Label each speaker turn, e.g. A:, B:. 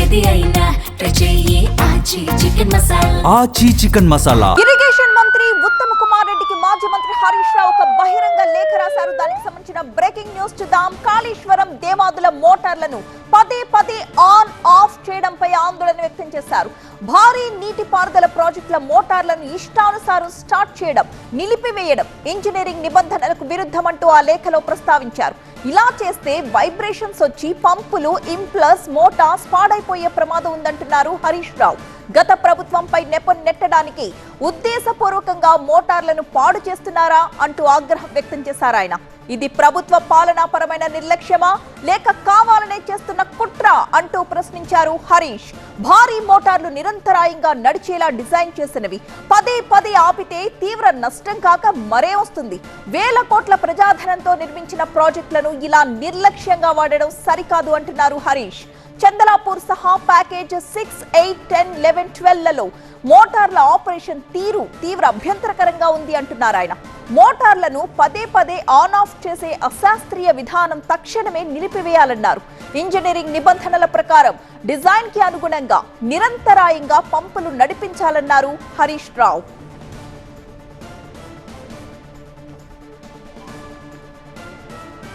A: ఏది అయినా ట్రై చెయ్యి ఆచి చికెన్ మసాలా.
B: ఆచి చికెన్ మసాలా.
C: ఇరిగేషన్ మంత్రి ఉత్తమ్ కుమార్ రెడ్డికి మాజీ మంత్రి హరీష్ రావు ఒక బహిరంగ లేఖ రాశారు. దానికి సంబంధించిన బ్రేకింగ్ న్యూస్ చూద్దాం. కాళేశ్వరం దేవాదుల మోటార్లను పదే ఆన్ ఆఫ్ చేయడంపై ఆందోళన వ్యక్తం చేశారు. భారీ నీటిపారుదల ప్రాజెక్టుల మోటార్లను ఇష్టానుసారం స్టార్ట్ చేయడం, నిలిపివేయడం ఇంజనీరింగ్ నిబంధనలకు విరుద్ధమంటూ ఆ లేఖలో ప్రస్తావించారు. ఇలా చేస్తే వైబ్రేషన్స్ వచ్చి పంపులు, ఇంప్లస్, మోటార్స్ పాడైపోయే ప్రమాదం ఉందంటున్నారు హరీష్ రావు. గత ప్రభుత్వంపై నెపం నెట్టడానికి ఉద్దేశపూర్వకంగా మోటార్లను పాడు చేస్తున్నారా అంటూ ఆగ్రహం వ్యక్తం చేశారు ఆయన. ఇది ప్రభుత్వ పాలనాపరమైన నిర్లక్ష్యమా లేక కావాలనే చేస్తున్న కుట్ర అంటూ ప్రశ్నించారు హరీష్. భారీ మోటార్లు నిరంతరాయంగా నడిచేలా డిజైన్ చేసినవి. పదే ఆపితే తీవ్ర నష్టం కాక మరే వస్తుంది. వేల కోట్ల ప్రజాధనంతో నిర్మించిన ప్రాజెక్టులను ఇలా నిర్లక్ష్యంగా వాడడం సరికాదు అంటున్నారు హరీష్. చందలాపూర్ సహా ప్యాకేజ్ 6, 8, 10, 11, 12లలో మోటార్ల ఆపరేషన్ తీరు తీవ్ర అభ్యంతరకరంగా ఉంది అంటున్నారు ఆయన. మోటార్లను పదే ఆన్ ఆఫ్ చేసే అశాస్త్రీయ విధానం తక్షణమే నిలిపివేయాలన్నారు. ఇంజనీరింగ్ నిబంధనల ప్రకారం డిజైన్ కి అనుగుణంగా నిరంతరాయంగా పంపులు నడిపించాలన్నారు హరీష్ రావు.